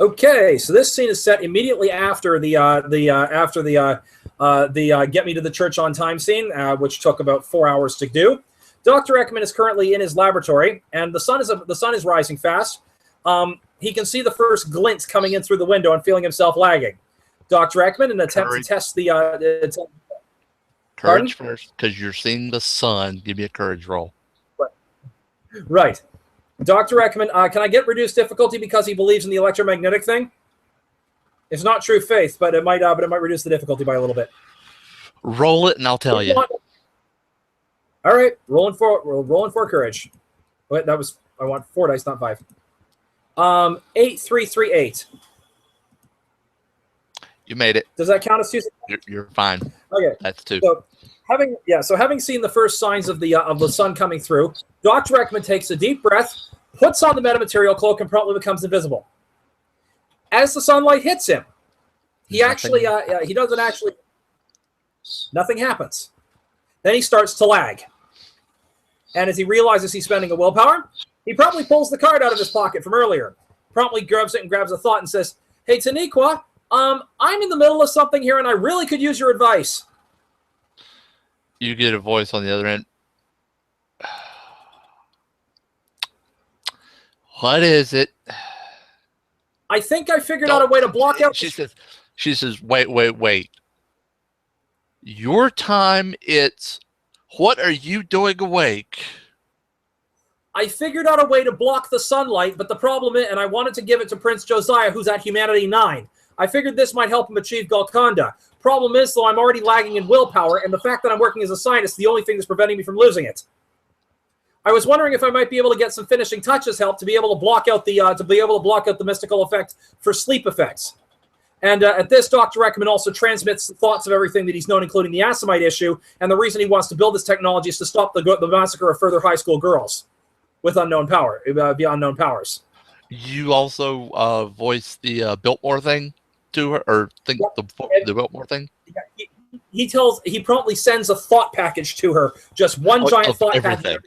Okay, so this scene is set immediately after the get me to the church on time scene, which took about 4 hours to do. Dr. Ekman is currently in his laboratory, and the sun is rising fast. He can see the first glints coming in through the window and feeling himself lagging. Dr. Ekman, in an attempt to test the courage first, because you're seeing the sun. Give me a courage roll. Right. Dr. Ekman, can I get reduced difficulty because he believes in the electromagnetic thing? It's not true faith, but it might reduce the difficulty by a little bit. Roll it, and I'll tell you. All right, rolling for courage. Wait, I want 4 dice, not 5. 8, 3, 3, 8. You made it. Does that count as 2? You're fine. Okay, that's 2. So having seen the first signs of the sun coming through, Dr. Ekman takes a deep breath, puts on the metamaterial cloak, and promptly becomes invisible. As the sunlight hits him, nothing happens. Then he starts to lag. And as he realizes he's spending a willpower, he promptly pulls the card out of his pocket from earlier, promptly grabs it and grabs a thought and says, "Hey, Taniqua, I'm in the middle of something here and I really could use your advice." You get a voice on the other end. What is it? I think I figured out a way to block out. She says, wait. Your time, what are you doing awake? I figured out a way to block the sunlight, but the problem is, and I wanted to give it to Prince Josiah, who's at Humanity 9. I figured this might help him achieve Golconda. Problem is, though, I'm already lagging in willpower, and the fact that I'm working as a scientist is the only thing that's preventing me from losing it. I was wondering if I might be able to get some finishing touches help to be able to block out the mystical effect for sleep effects. And at this, Dr. Ekman also transmits the thoughts of everything that he's known, including the Assamite issue, and the reason he wants to build this technology is to stop the massacre of further high school girls with unknown power, via unknown powers. You also voice the Biltmore thing to her, or think the Biltmore thing? Yeah, he promptly sends a thought package to her, just one giant thought package.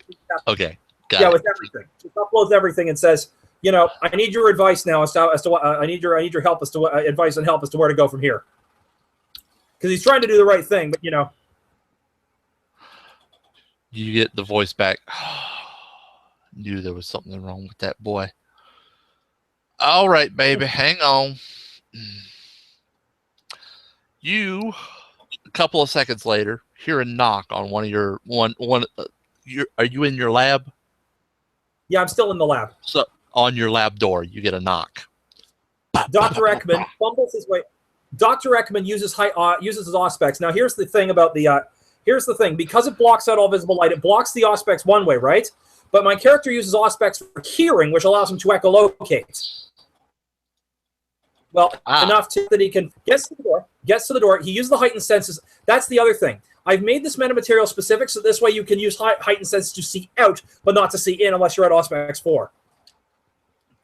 Okay, with everything. He uploads everything and says, I need your advice now as to what I need your help as to what advice and help as to where to go from here. Because he's trying to do the right thing, but You get the voice back. Knew there was something wrong with that boy. All right, baby, hang on. You, a couple of seconds later, hear a knock on one of your are you in your lab? Yeah, I'm still in the lab. So on your lab door, you get a knock. Dr. Ekman fumbles his way. Dr. Ekman uses his auspex. Now, here's the thing about here's the thing. Because it blocks out all visible light, it blocks the auspex one way, right? But my character uses auspex for hearing, which allows him to echolocate. Well, enough that he can gets to the door. He uses the heightened senses. That's the other thing. I've made this metamaterial specific, so this way you can use heightened senses to see out, but not to see in, unless you're at auspex 4.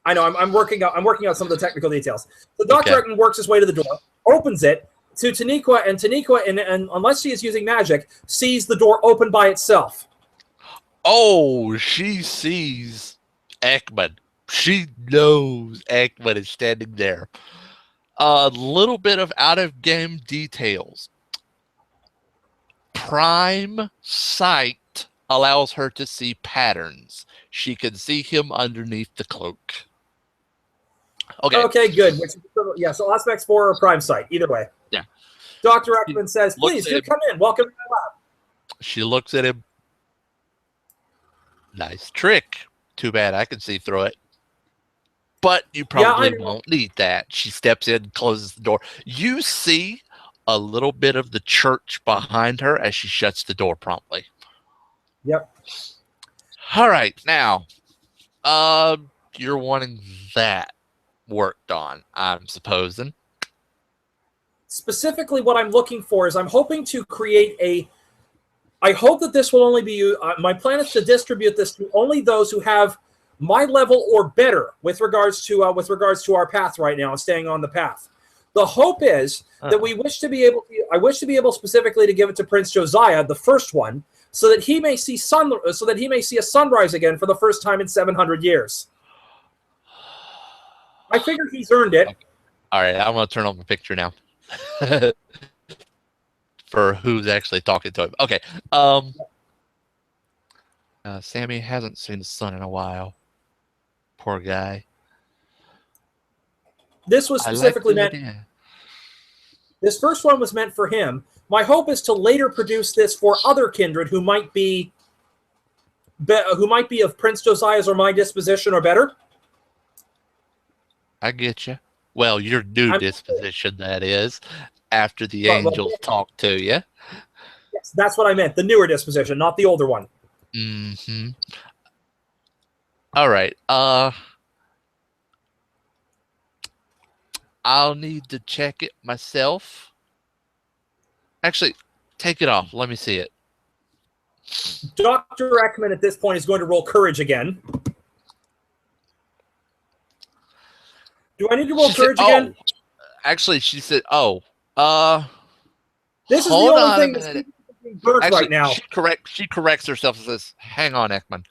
I know I'm working out some of the technical details. So Dr. Ekman works his way to the door, opens it to Taniqua, and Taniqua, and unless she is using magic, sees the door open by itself. Oh, she sees Ekman. She knows Ekman is standing there. A little bit of out-of-game details. Prime sight allows her to see patterns. She can see him underneath the cloak. Okay, good. So Auspex 4 or Prime Sight, either way. Yeah. Dr. Ekman says, "Please, do come in. Welcome to my lab." She looks at him. Nice trick. Too bad I can see through it. But you probably won't need that. She steps in and closes the door. You see a little bit of the church behind her as she shuts the door promptly. Yep. All right, now, you're wanting that worked on, I'm supposing. Specifically, what I'm looking for is I'm hoping to create I hope that this will only be my plan is to distribute this to only those who have my level or better with regards to our path right now and staying on the path. The hope is that I wish to be able specifically to give it to Prince Josiah, the first one, so that he may see a sunrise again for the first time in 700 years. I figured he's earned it. Okay. All right, I'm going to turn on the picture now for who's actually talking to him. Okay. Sammy hasn't seen his son in a while. Poor guy. This was specifically meant. This first one was meant for him. My hope is to later produce this for other kindred who might be of Prince Josiah's or my disposition or better. I get you. Well, your new disposition, that is, after the angels talk to you. Yes, that's what I meant. The newer disposition, not the older one. Mm-hmm. All right. I'll need to check it myself. Actually, take it off. Let me see it. Dr. Ekman at this point is going to roll courage again. Do I need to roll courage again? Actually, she said, this is the only thing that's being burnt right now. She corrects herself and says, hang on, Ekman.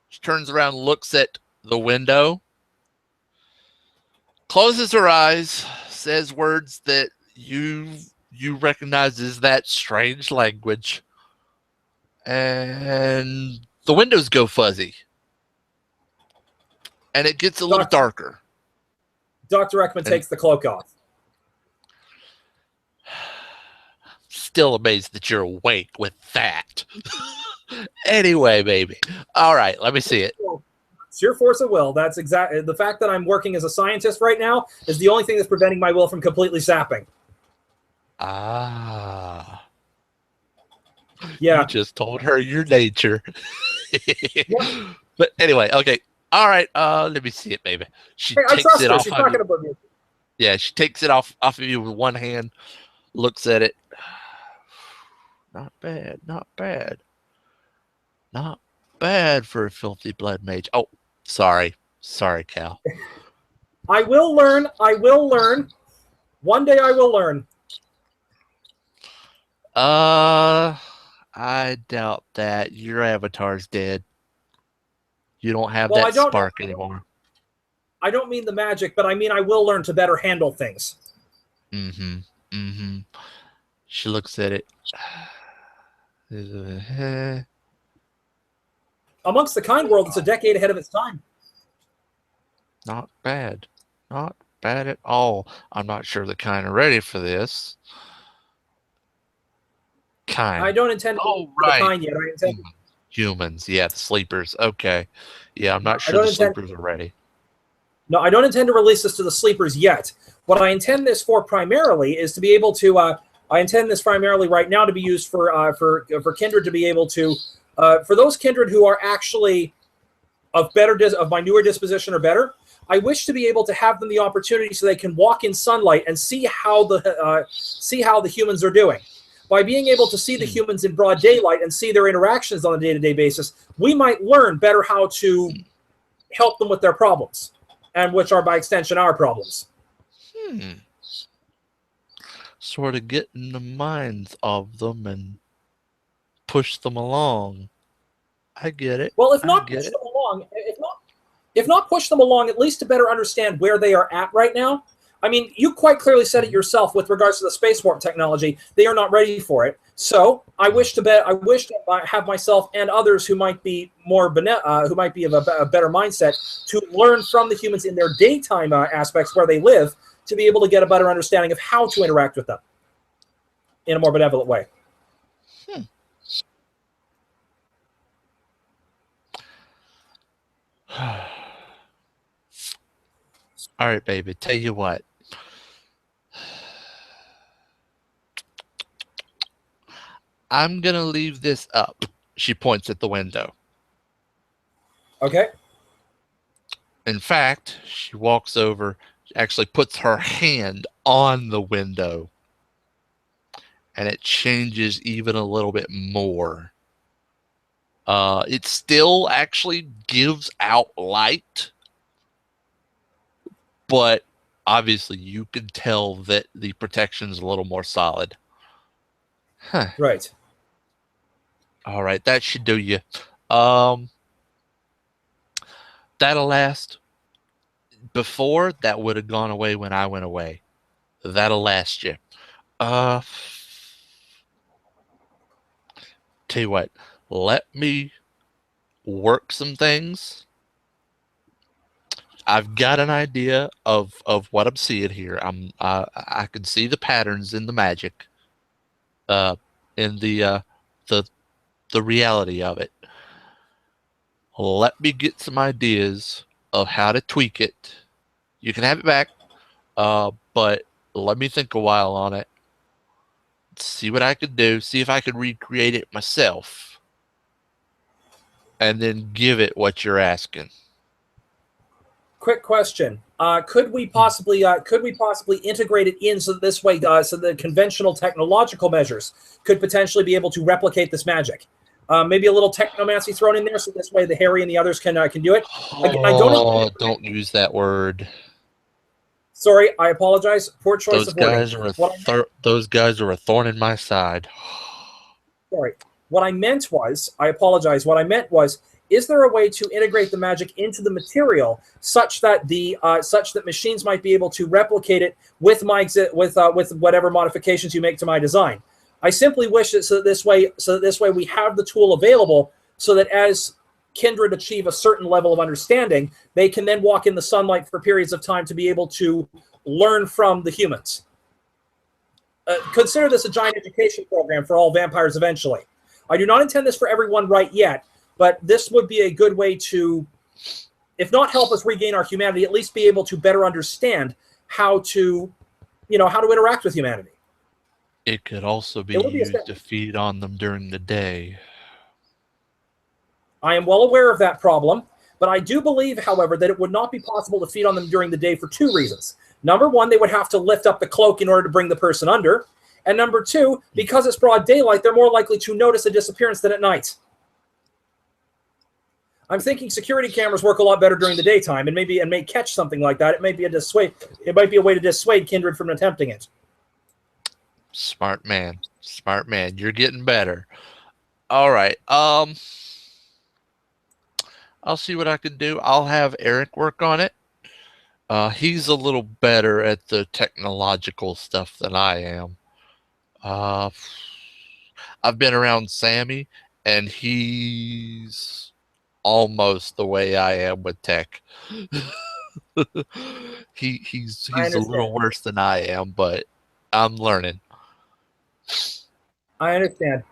She turns around, looks at the window, closes her eyes, says words that you recognize as that strange language, and the windows go fuzzy. And it gets a little darker. Dr. Ekman takes the cloak off. Still amazed that you're awake with that. Anyway, baby. All right, let me see it. Sheer force of will. That's exactly the fact that I'm working as a scientist right now is the only thing that's preventing my will from completely sapping. Ah. Yeah. You just told her your nature. Yep. But anyway, okay. All right, let me see it, baby. She takes it off. She's talking about you. Yeah, she takes it off of you with one hand, looks at it. Not bad, not bad. Not bad for a filthy blood mage. Oh, sorry. Sorry, Cal. I will learn. I will learn. One day I will learn. I doubt that. Your avatar's dead. You don't have that spark anymore. I don't mean the magic, but I mean I will learn to better handle things. Mm-hmm. Mm-hmm. She looks at it. Amongst the kind world, it's a decade ahead of its time. Not bad. Not bad at all. I'm not sure the kind are ready for this. Kind. I don't intend to be the kind yet. I intend humans. Yeah, the sleepers. Okay. Yeah, I'm not sure the sleepers are ready. No, I don't intend to release this to the sleepers yet. What I intend this for primarily is to be able to. I intend this primarily right now to be used for kindred to be able to, for those kindred who are actually of my newer disposition or better. I wish to be able to have them the opportunity so they can walk in sunlight and see how the humans are doing. By being able to see the humans in broad daylight and see their interactions on a day-to-day basis, we might learn better how to help them with their problems, and which are by extension our problems. Sort of get in the minds of them and push them along. I get it. Well, if not push them along, if not push them along, at least to better understand where they are at right now. I mean, you quite clearly said it yourself with regards to the space warp technology. They are not ready for it. So I wish to have myself and others who might be who might be of a better mindset to learn from the humans in their daytime aspects where they live to be able to get a better understanding of how to interact with them in a more benevolent way. All right, baby. Tell you what. I'm going to leave this up. She points at the window. Okay. In fact, she walks over, actually puts her hand on the window, and it changes even a little bit more. It still actually gives out light, but obviously you can tell that the protection is a little more solid. Huh. Right. All right, that should do you. That'll last. before, that would have gone away when I went away. That'll last you. Tell you what, let me work some things. I've got an idea of what I'm seeing here. I can see the patterns in the magic, in the reality of it. Let me get some ideas of how to tweak it. You can have it back, but let me think a while on it. See what I can do. See if I can recreate it myself, and then give it what you're asking. Quick question: could we possibly integrate it in so that this way, so the conventional technological measures could potentially be able to replicate this magic? Maybe a little technomancy thrown in there, so this way the Harry and the others can do it. Again, Don't use that word. Sorry, I apologize. Poor choice Those of wording. Those guys are a thorn in my side. Sorry. What I meant was, I apologize. What I meant was, is there a way to integrate the magic into the material such that machines might be able to replicate it with whatever modifications you make to my design? I simply wish it so that this way we have the tool available, so that as kindred achieve a certain level of understanding, they can then walk in the sunlight for periods of time to be able to learn from the humans. Consider this a giant education program for all vampires eventually. I do not intend this for everyone right yet, but this would be a good way to, if not help us regain our humanity, at least be able to better understand how to interact with humanity. It could also be used to feed on them during the day. I am well aware of that problem, but I do believe, however, that it would not be possible to feed on them during the day for two reasons. Number one, they would have to lift up the cloak in order to bring the person under. And number two, because it's broad daylight, they're more likely to notice a disappearance than at night. I'm thinking security cameras work a lot better during the daytime, and may catch something like that. It might be a way to dissuade kindred from attempting it. Smart man. Smart man. You're getting better. All right. I'll see what I can do. I'll have Eric work on it. He's a little better at the technological stuff than I am. I've been around Sammy, and he's almost the way I am with tech. He's a little worse than I am, but I'm learning. I understand.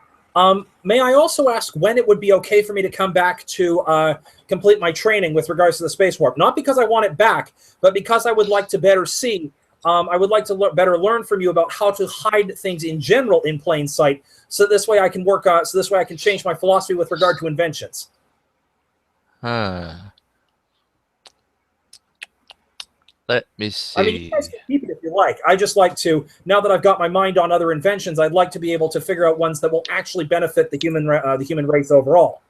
May I also ask when it would be okay for me to come back to complete my training with regards to the space warp? Not because I want it back, but because I would like to better see. I would like to better learn from you about how to hide things in general in plain sight, so this way I can work. So this way I can change my philosophy with regard to inventions. Let me see. I mean, you guys can keep it if you like. I just like to, now that I've got my mind on other inventions, I'd like to be able to figure out ones that will actually benefit the human race overall,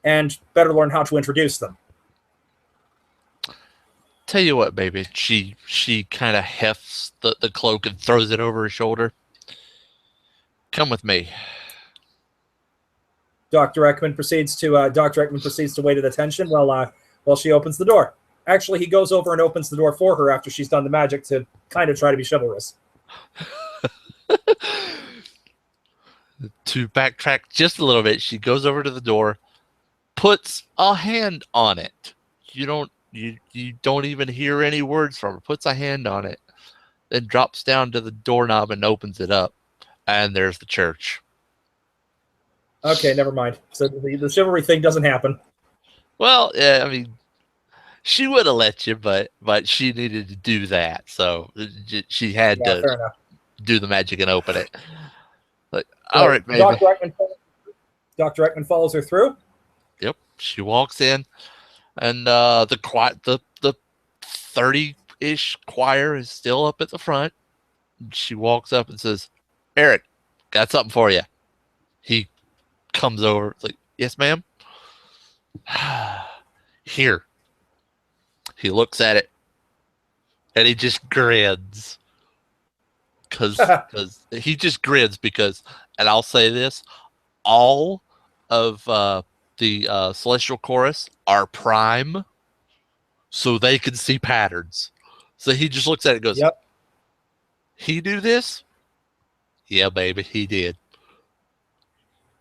and better learn how to introduce them. Tell you what, baby. She kind of hefts the cloak and throws it over her shoulder. Come with me. Dr. Ekman proceeds to wait at attention while she opens the door. Actually, he goes over and opens the door for her after she's done the magic to kind of try to be chivalrous. To backtrack just a little bit, she goes over to the door, puts a hand on it. You don't even hear any words from her. Puts a hand on it, then drops down to the doorknob and opens it up, and there's the church. Okay, never mind. So the chivalry thing doesn't happen. Well, yeah, I mean, she would have let you, but she needed to do that, so she had to do the magic and open it. Like, all right, baby. Dr. Ekman follows her through. Yep, she walks in, and the 30-ish choir is still up at the front. She walks up and says, "Eric, got something for you." He comes over, like, "Yes, ma'am." Here. He looks at it, and he just grins. Because he just grins because, and I'll say this, all of the Celestial Chorus are prime. so they can see patterns. So he just looks at it and goes, Yep. He do this? Yeah, baby, he did.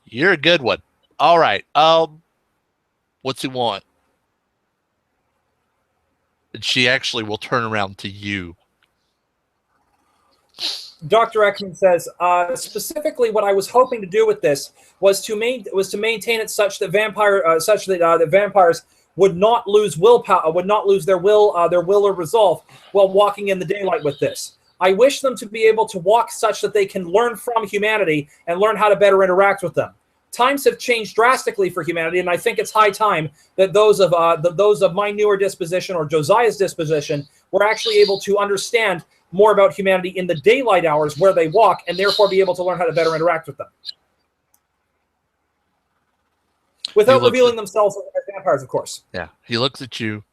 You're a good one. All right. What's he want? And she actually will turn around to you. Dr. Ekman says, specifically, what I was hoping to do with this was to maintain it such that the vampires would not lose willpower, would not lose their will or resolve while walking in the daylight with this. I wish them to be able to walk such that they can learn from humanity and learn how to better interact with them. Times have changed drastically for humanity, and I think it's high time that those of my newer disposition or Josiah's disposition were actually able to understand more about humanity in the daylight hours where they walk, and therefore be able to learn how to better interact with them without revealing themselves as vampires, of course. Yeah, he looks at you,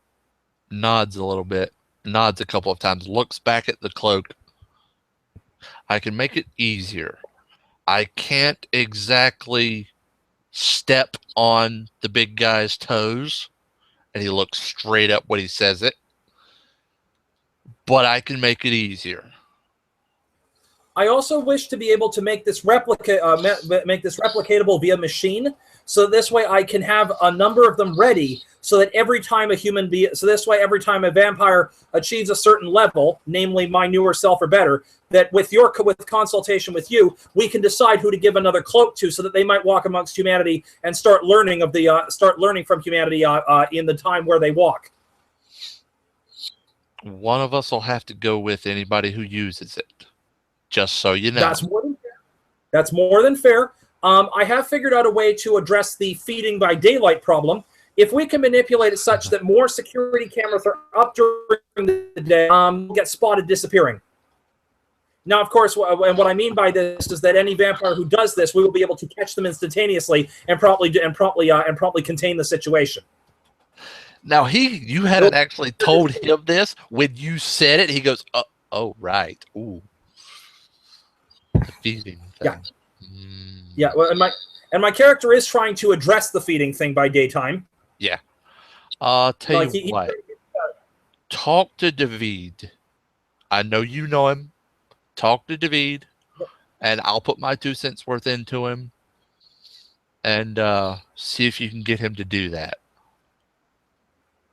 nods a little bit, nods a couple of times, looks back at the cloak. I can make it easier. I can't exactly step on the big guy's toes, and he looks straight up when he says it, but I can make it easier. I also wish to be able to make this replicatable via machine, so this way I can have a number of them ready, so that every time every time a vampire achieves a certain level, namely my newer self or better, that with consultation with you, we can decide who to give another cloak to, so that they might walk amongst humanity and start learning from humanity in the time where they walk. One of us will have to go with anybody who uses it. Just so you know. That's more than fair. That's more than fair. I have figured out a way to address the feeding by daylight problem. If we can manipulate it such that more security cameras are up during the day, we'll get spotted disappearing. Now, of course, and what I mean by this is that any vampire who does this, we will be able to catch them instantaneously and promptly contain the situation. Now, you hadn't actually told him this. When you said it, he goes, "Oh, right, ooh." The feeding thing. Yeah. Yeah, well, and my character is trying to address the feeding thing by daytime. Yeah. Tell you what. Talk to David. I know you know him. Talk to David, and I'll put my 2 cents worth into him, and see if you can get him to do that.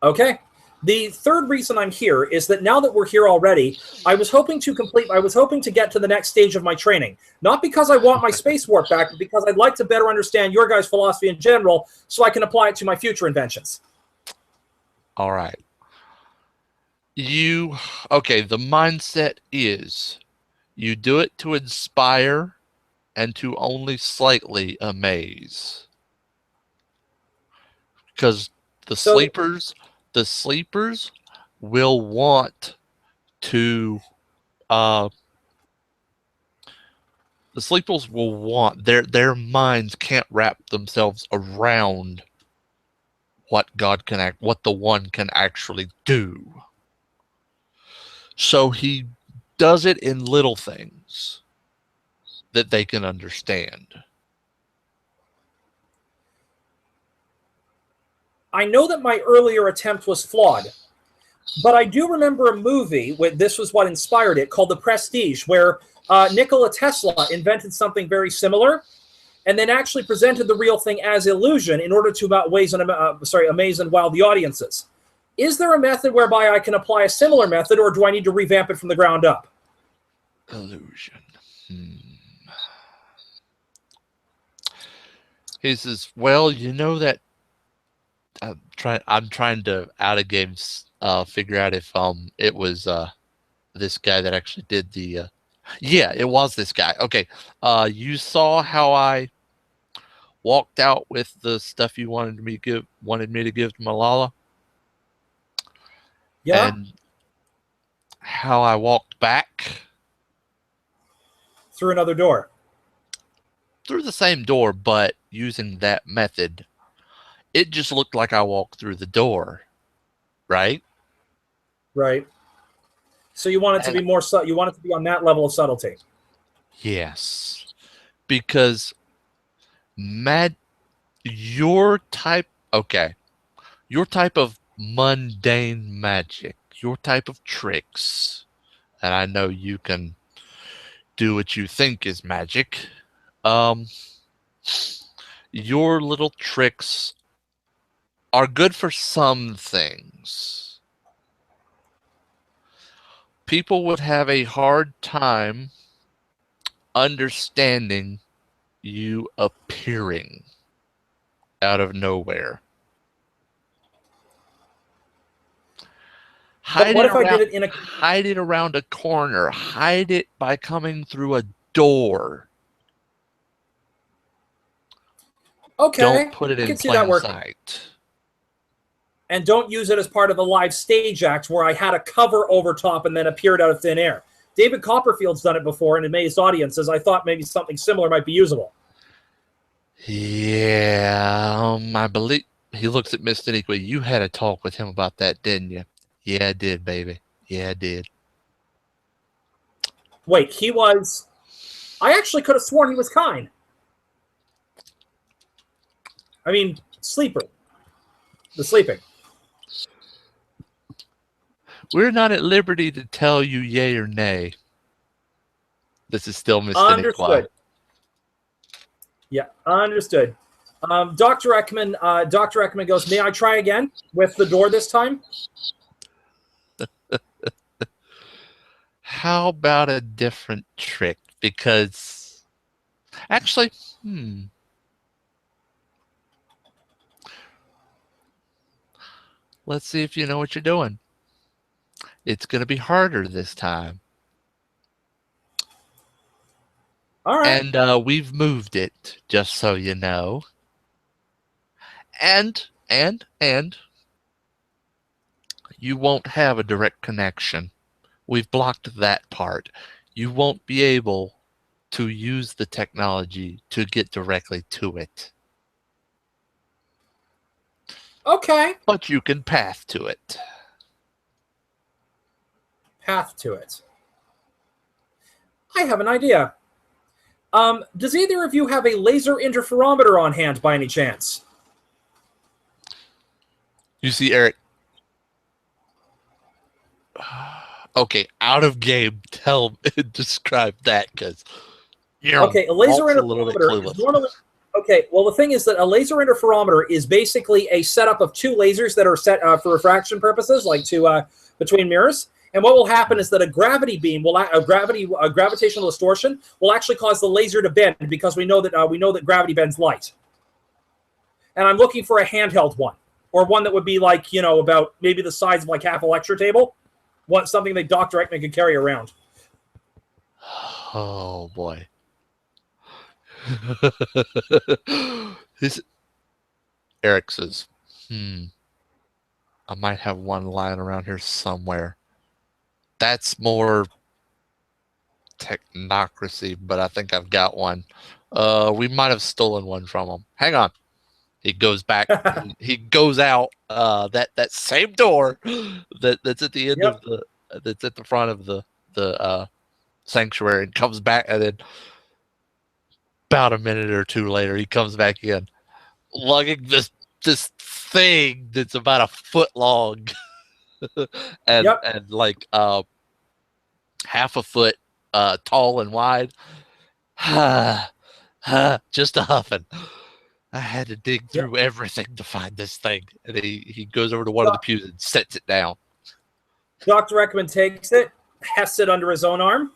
Okay. The third reason I'm here is that now that we're here already, I was hoping to get to the next stage of my training. Not because I want my space warp back, but because I'd like to better understand your guys' philosophy in general so I can apply it to my future inventions. All right. Okay, the mindset is you do it to inspire and to only slightly amaze. Because the sleepers will want to their minds can't wrap themselves around what the one can actually do. So he does it in little things that they can understand. I know that my earlier attempt was flawed, but I do remember a movie, this was what inspired it, called The Prestige, where Nikola Tesla invented something very similar, and then actually presented the real thing as illusion in order to amaze and wow the audiences. Is there a method whereby I can apply a similar method, or do I need to revamp it from the ground up? Illusion. He says, well, you know that I'm trying to out of games figure out if it was this guy that actually did the yeah, it was this guy. Okay. You saw how I walked out with the stuff you wanted me to give to Malala? Yeah. And how I walked back through another door. Through the same door, but using that method. It just looked like I walked through the door, right? Right. So you want it to be more you want it to be on that level of subtlety. Yes. Because your type of mundane magic, your type of tricks. And I know you can do what you think is magic. Your little tricks are good for some things. People would have a hard time understanding you appearing out of nowhere. But what if I did it in a... Hide it around a corner. Hide it by coming through a door. Okay. Don't put it in plain sight. And don't use it as part of a live stage act where I had a cover over top and then appeared out of thin air. David Copperfield's done it before and amazed audiences. I thought maybe something similar might be usable. Yeah, I believe he looks at Miss Daniqua. You had a talk with him about that, didn't you? Yeah, I did, baby. Yeah, I did. Wait, he was... I actually could have sworn he was kind. I mean, sleeper. The sleeping. We're not at liberty to tell you yay or nay. This is still Miss Daniqua. Yeah, understood. Dr. Ekman goes, may I try again with the door this time? How about a different trick? Because actually, let's see if you know what you're doing. It's going to be harder this time. All right. And we've moved it, just so you know. And you won't have a direct connection. We've blocked that part. You won't be able to use the technology to get directly to it. Okay. But you can path to it. Path to it. I have an idea. Does either of you have a laser interferometer on hand by any chance? You see, Eric. Okay, out of game. Describe that, because okay, a laser interferometer is normally... Okay, well, the thing is that a laser interferometer is basically a setup of two lasers that are set for refraction purposes, like between mirrors. And what will happen is that a gravity beam will gravitational distortion will actually cause the laser to bend, because we know that gravity bends light. And I'm looking for a handheld one, or one that would be like, about maybe the size of like half a lecture table, something that Dr. Ekman could carry around. Oh boy. Eric says, I might have one lying around here somewhere. That's more technocracy, but I think I've got one. We might have stolen one from him. Hang on. He goes back. He goes out that same door that's at the end of that's at the front of the sanctuary, and comes back, and then about a minute or two later, he comes back in, lugging this thing that's about a foot long, and like half a foot tall and wide. Just a huffing. I had to dig through everything to find this thing. And he goes over to one of the pews and sets it down. Dr. Ekman takes it, hefts it under his own arm.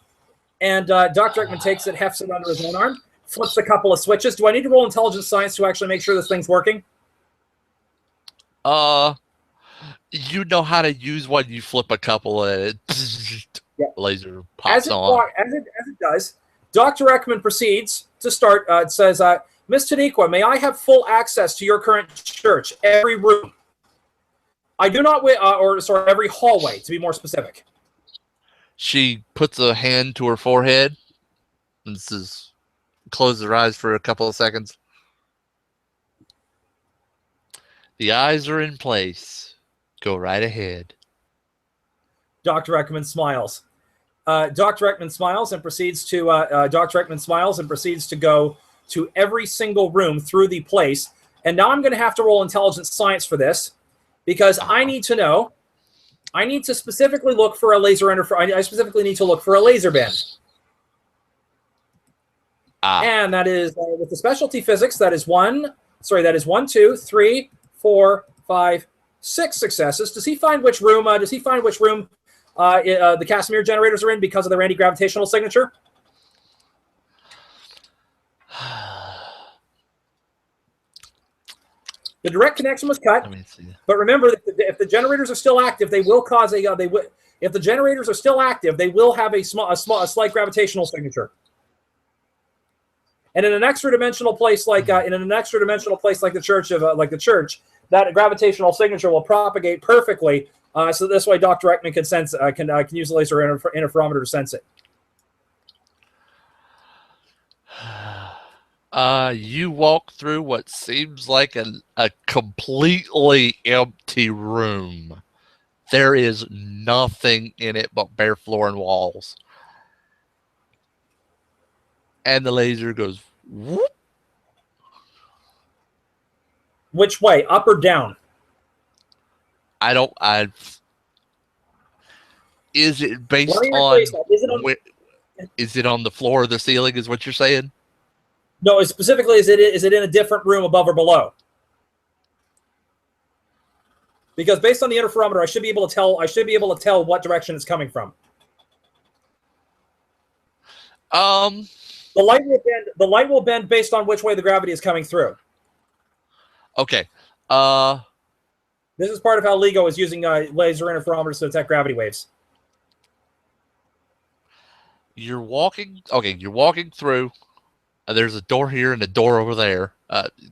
And Dr. Ekman takes it, hefts it under his own arm, flips a couple of switches. Do I need to roll intelligence science to actually make sure this thing's working? You know how to use one. You flip a couple and laser pops on. As it does, Dr. Ekman proceeds to start. It says, Miss Taniqua, may I have full access to your current church, every room? I do not, every hallway, to be more specific. She puts a hand to her forehead and says, closes her eyes for a couple of seconds. The eyes are in place. Go right ahead. Dr. Ekman smiles. Dr. Ekman smiles and proceeds to go to every single room through the place. And now I'm going to have to roll intelligence science for this. because I need to know. I need to specifically look for a laser I specifically need to look for a laser bend. And that is with the specialty physics. That is 1, 2, 3, 4, 5, 6 successes. Does he find which room? The Casimir generators are in because of their anti-gravitational signature? The direct connection was cut. Let me see. But remember, that if the generators are still active, they will cause a. If the generators are still active, they will have a slight gravitational signature. And in an extra-dimensional place like the church, that gravitational signature will propagate perfectly. So this way, Dr. Ekman can sense can use the laser interferometer to sense it. You walk through what seems like a completely empty room. There is nothing in it but bare floor and walls. And the laser goes whoop. Which way, up or down? Is it based on? Is it on the floor or the ceiling? Is what you're saying? No, specifically, is it in a different room above or below? Because based on the interferometer, I should be able to tell what direction it's coming from. The light will bend based on which way the gravity is coming through. Okay. This is part of how LIGO is using laser interferometers to detect gravity waves. You're walking through. There's a door here and a door over there,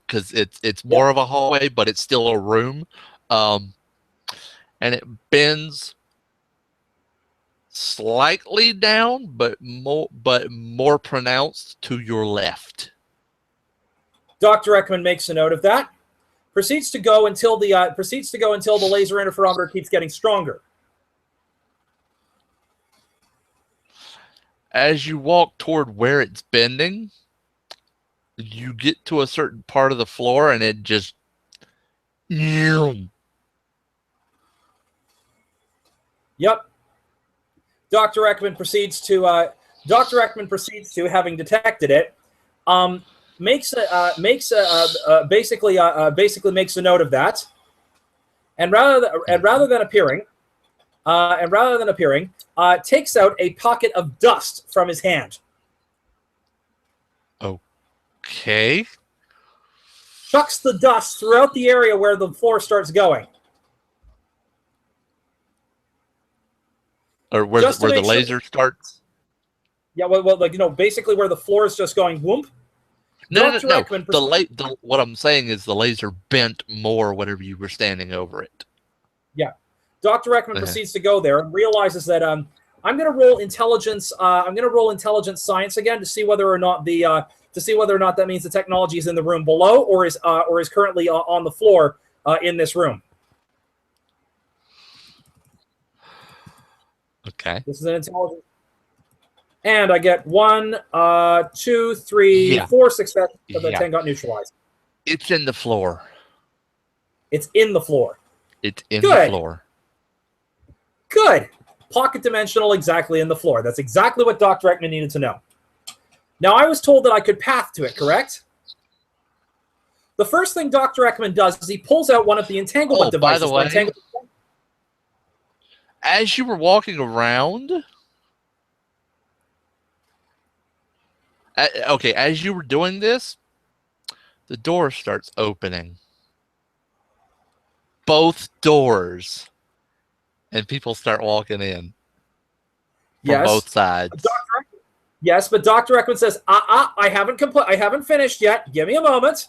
because it's more of a hallway, but it's still a room, and it bends slightly down, but more pronounced to your left. Dr. Ekman makes a note of that. Proceeds to go until the laser interferometer keeps getting stronger. As you walk toward where it's bending, you get to a certain part of the floor and it just Yep. Dr. Ekman proceeds to having detected it, basically makes a note of that, and rather than appearing, takes out a pocket of dust from his hand. Okay. Chucks the dust throughout the area where the floor starts going. Or where the laser starts? Yeah, basically where the floor is just going whoomp. No. What I'm saying is the laser bent more whenever you were standing over it. Yeah. Dr. Ekman proceeds to go there and realizes that I'm going to roll intelligence. I'm going to roll intelligence science again to see whether or not that means the technology is in the room below or is currently on the floor in this room. Okay. This is an intelligence. And I get 1, 2, 3, 4 successes, but the 10 got neutralized. It's in the floor. It's in the floor. It's in the floor. Good. Pocket dimensional exactly in the floor. That's exactly what Dr. Ekman needed to know. Now, I was told that I could path to it, correct? The first thing Dr. Ekman does is he pulls out one of the entanglement devices. By the way, as you were walking around... Okay, as you were doing this, the door starts opening. Both doors. And people start walking in. From both sides. Yes, but Dr. Ekman says, I haven't finished yet. Give me a moment.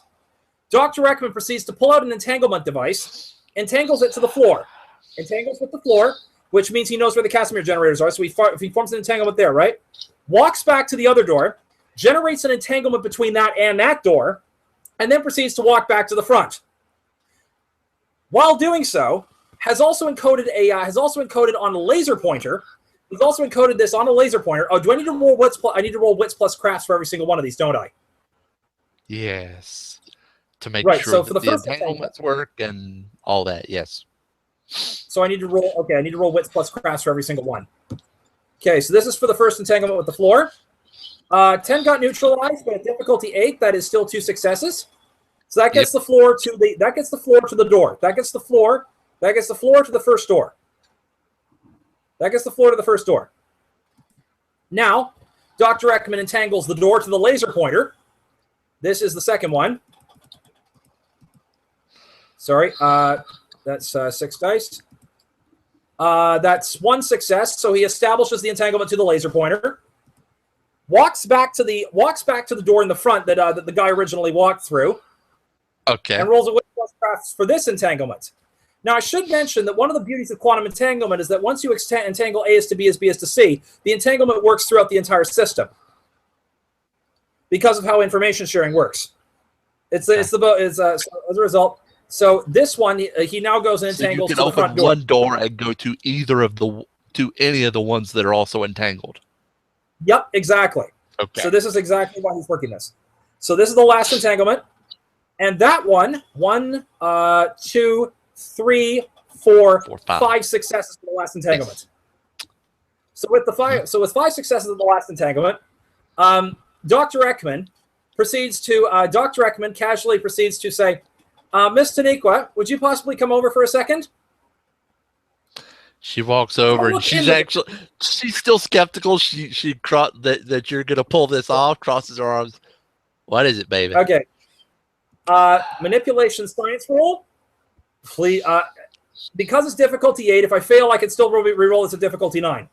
Dr. Ekman proceeds to pull out an entanglement device, entangles it to the floor. Entangles with the floor, which means he knows where the Casimir generators are, so he forms an entanglement there, right? Walks back to the other door, generates an entanglement between that and that door, and then proceeds to walk back to the front. While doing so, has also encoded on a laser pointer. He's also encoded this on a laser pointer. Oh, do I need to roll wits? I need to roll wits plus crafts for every single one of these, don't I? Yes. To make sure that the entanglements work and all that. Yes. So I need to roll. Okay, I need to roll wits plus crafts for every single one. Okay, so this is for the first entanglement with the floor. 10 got neutralized, but at difficulty 8, that is still 2 successes. So that gets the floor to the door. That gets the floor. That gets the floor to the first door. That gets the floor to the first door. Now, Dr. Ekman entangles the door to the laser pointer. This is the second one. Sorry, that's 6 dice. That's 1 success. So he establishes the entanglement to the laser pointer. Walks back to the door in the front that the guy originally walked through. Okay. And rolls a wit plus crafts for this entanglement. Now, I should mention that one of the beauties of quantum entanglement is that once you entangle A is to B is B is to C, the entanglement works throughout the entire system because of how information sharing works. So as a result. So this one, he now goes and entangles to the front door. You can open one door and go to any of the ones that are also entangled. Yep, exactly. Okay. So this is exactly why he's working this. So this is the last entanglement. And that one, 1, 2, 3, 4, 5 successes for the last entanglement. Yes. So with 5 successes of the last entanglement, Dr. Ekman casually proceeds to say, Miss Taniqua, would you possibly come over for a second? She walks over and she's still skeptical. She that you're gonna pull this off. Crosses her arms. What is it, baby? Okay. Manipulation science roll. Please, because it's difficulty 8. If I fail, I can still re-roll this at difficulty 9.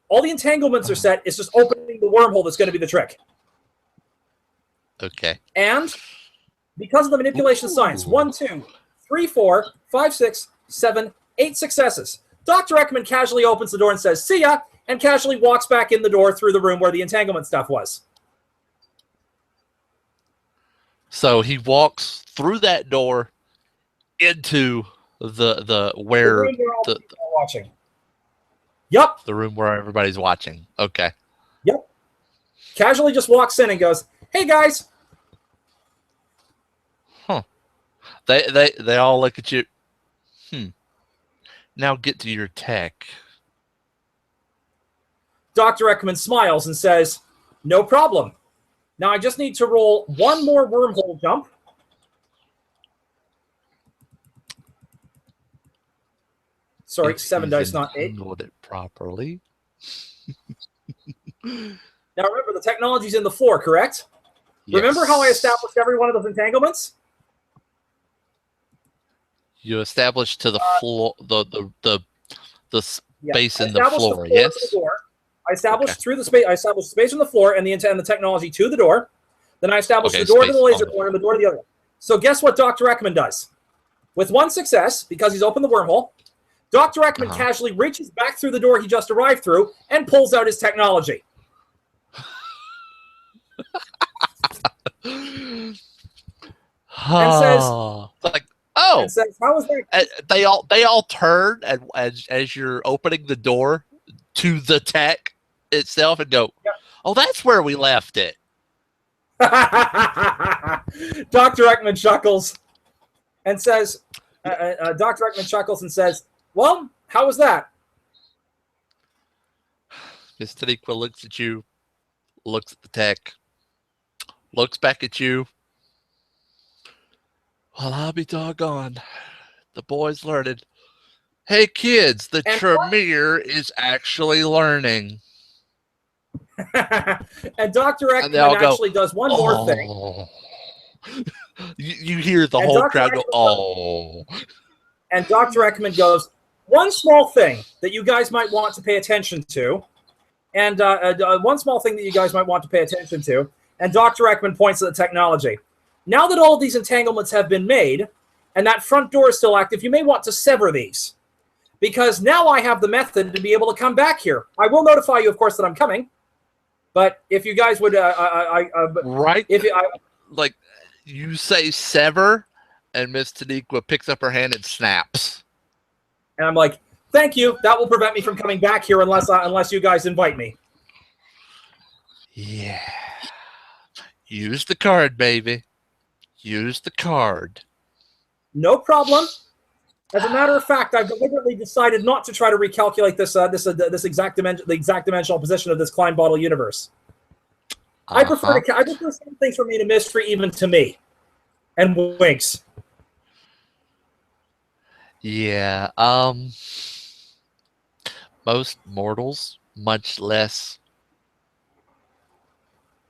All the entanglements are set. It's just opening the wormhole that's going to be the trick. Okay. And because of the manipulation science, 1, 2, 3, 4, 5, 6, 7, 8 successes. Dr. Ekman casually opens the door and says, "See ya," and casually walks back in the door through the room where the entanglement stuff was. So he walks through that door into the room where watching. Yep. The room where everybody's watching. Okay. Yep. Casually just walks in and goes, "Hey guys." Huh. They all look at you. Now get to your tech. Dr. Ekman smiles and says, "No problem. Now I just need to roll 1 more wormhole jump." Sorry, 7 dice, not 8. Handled it properly. Now remember, the technology's in the floor, correct? Yes. Remember how I established every one of those entanglements? You established to the floor, the space in the floor. Yes. I established through the space. I established space in the floor and the technology to the door. Then I established the door to the laser pointer and the door to the other. So guess what Dr. Ekman does? With 1 success, because he's opened the wormhole, Dr. Ekman casually reaches back through the door he just arrived through and pulls out his technology. And says, like, "Oh," and says, "How was that?" They all turn as you're opening the door to the tech itself and go, "Yep. Oh, that's where we left it." Dr. Ekman chuckles and says, Dr. Ekman chuckles and says, "Well, how was that?" Miss Taniqua looks at you, looks at the tech, looks back at you. "Well, I'll be doggone. The boy's learning. Hey, kids, the Tremere is actually learning." And Dr. Ekman actually does one more thing. You hear the whole crowd go, "Oh." And Dr. Ekman goes, "One small thing that you guys might want to pay attention to." And one small thing that you guys might want to pay attention to. And Dr. Ekman points at the technology. Now that all of these entanglements have been made, and that front door is still active, you may want to sever these. Because now I have the method to be able to come back here. I will notify you, of course, that I'm coming. But if you guys would... right? Like, you say sever, and Miss Taniqua picks up her hand and snaps. And I'm like, "Thank you. That will prevent me from coming back here unless you guys invite me." Yeah. Use the card, baby. Use the card. No problem. As a matter of fact, I've deliberately decided not to try to recalculate the exact dimensional position of this Klein bottle universe. I prefer some things remain a mystery even to me. And winks. Yeah. Most mortals, much less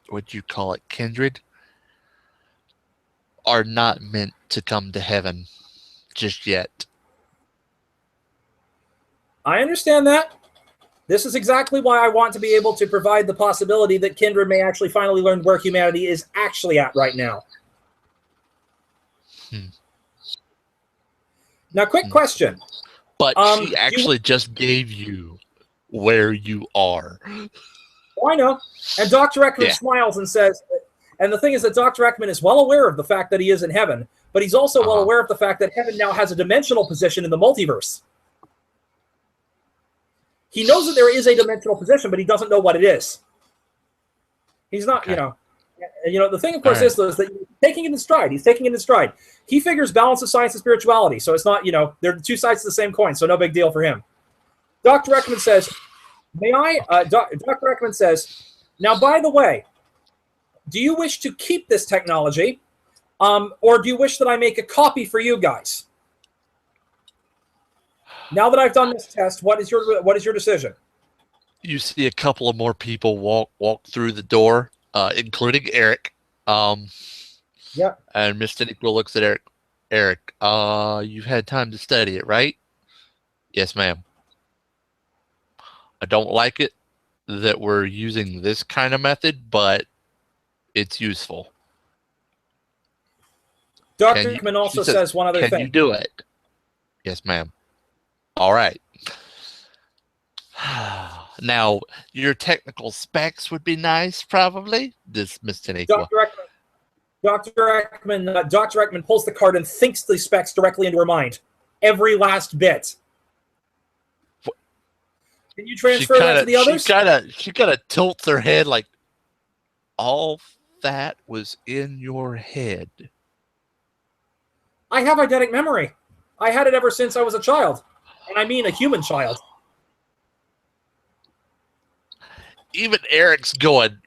what you call it, kindred, are not meant to come to heaven just yet. I understand that. This is exactly why I want to be able to provide the possibility that kindred may actually finally learn where humanity is actually at right now. Now, quick question. But she actually just gave you where you are. Oh, I know. And Dr. Ekman smiles and says, and the thing is that Dr. Ekman is well aware of the fact that he is in heaven, but he's also well aware of the fact that heaven now has a dimensional position in the multiverse. He knows that there is a dimensional position, but he doesn't know what it is. He's not, the thing, of course, is that he's taking it in stride. He's taking it in stride. He figures balance of science and spirituality. So it's not, they're two sides of the same coin. So no big deal for him. Dr. Ekman says, Dr. Ekman says, now, by the way, do you wish to keep this technology, or do you wish that I make a copy for you guys? Now that I've done this test, what is your decision? You see a couple of more people walk through the door, including Eric. Yeah. And Mr. Nicola looks at Eric. Eric, you've had time to study it, right? Yes, ma'am. I don't like it that we're using this kind of method, but it's useful. Dr. Ekman also says one other thing. Can you do it? Yes, ma'am. All right. Now, your technical specs would be nice, probably. This Mr. Nicola. Dr. Ekman pulls the card and thinks the specs directly into her mind. Every last bit. Can you transfer that to the others? She kind of tilts her head like, all that was in your head. I have eidetic memory. I had it ever since I was a child. And I mean a human child. Even Eric's going,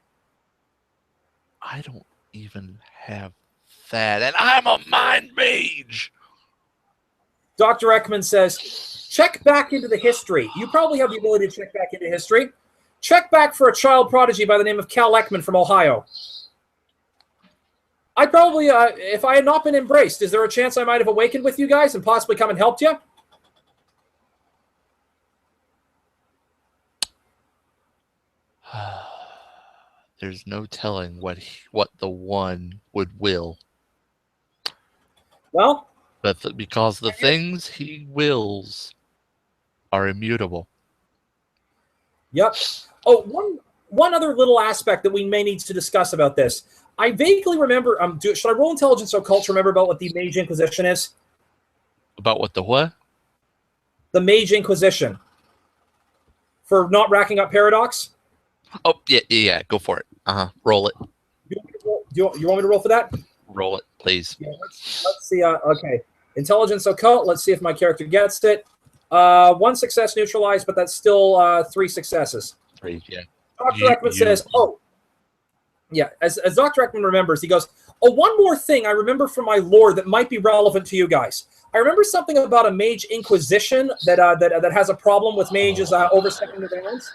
I don't even have that, and I'm a mind mage. Dr. Ekman says, check back into the history. You probably have the ability to check back into history. Check back for a child prodigy by the name of Cal Ekman from Ohio. I probably, if I had not been embraced, is there a chance I might have awakened with you guys and possibly come and helped you? There's no telling what the one would will. Well, but because the things he wills are immutable. Yep. Oh, one other little aspect that we may need to discuss about this. I vaguely remember. Should I roll intelligence or occult to remember about what the Mage Inquisition is? About what the what? The Mage Inquisition. For not racking up paradox. Oh yeah. Go for it. Roll it. You want me to roll for that? Roll it, please. Yeah, let's see. Okay, intelligence occult. Let's see if my character gets it. One success neutralized, but that's still 3 successes. 3, yeah. Dr. Ekman says, "Oh, yeah." As Dr. Ekman remembers, he goes, "Oh, one more thing I remember from my lore that might be relevant to you guys. I remember something about a Mage Inquisition that has a problem with mages overstepping the bounds."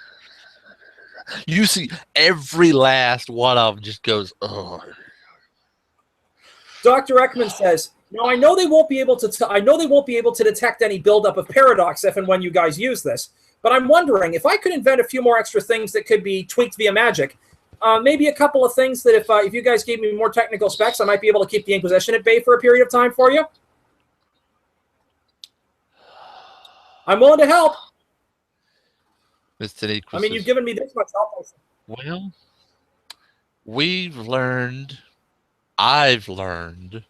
You see, every last one of them just goes, "Oh." Dr. Ekman says, "Now I know they won't be able to detect any buildup of paradox if and when you guys use this. But I'm wondering if I could invent a few more extra things that could be tweaked via magic. Maybe a couple of things that if you guys gave me more technical specs, I might be able to keep the Inquisition at bay for a period of time for you. I'm willing to help." Mr. Nicholas, I mean, you've given me this much help. Well, I've learned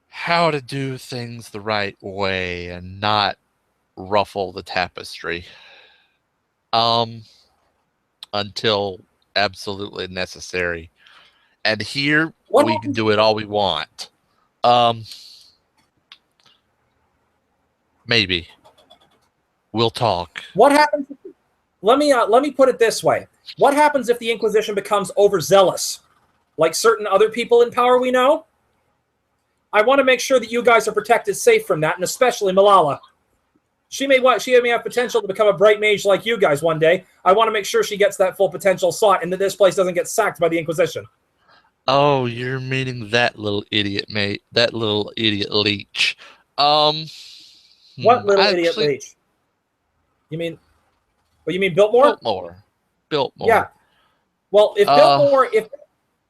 how to do things the right way and not ruffle the tapestry until absolutely necessary. And here we can do it all we want. Maybe. We'll talk. What happens? Let me put it this way. What happens if the Inquisition becomes overzealous, like certain other people in power we know? I want to make sure that you guys are protected safe from that, and especially Malala. She may have potential to become a bright mage like you guys one day. I want to make sure she gets that full potential sought, and that this place doesn't get sacked by the Inquisition. Oh, you're meaning that little idiot, mate. That little idiot leech. What little idiot leech? You mean Biltmore? Biltmore. Yeah. Well, if Biltmore,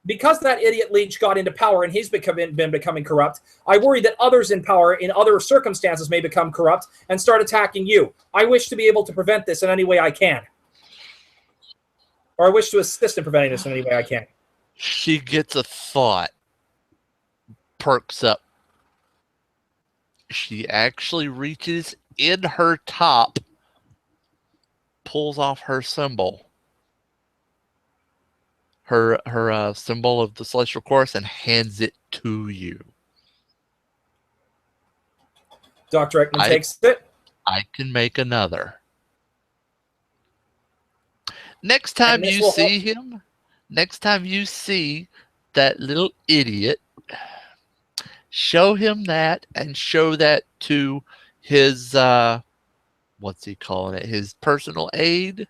because that idiot leech got into power and he's been becoming corrupt, I worry that others in power in other circumstances may become corrupt and start attacking you. I wish to be able to prevent this in any way I can. Or I wish to assist in preventing this in any way I can. She gets a thought. Perks up. She actually reaches in her top, pulls off her symbol. Her symbol of the Celestial Chorus, and hands it to you. Dr. Ekman takes it. I can make another. Next time you see him, next time you see that little idiot, show him that and show that to his, what's he calling it? His personal aide.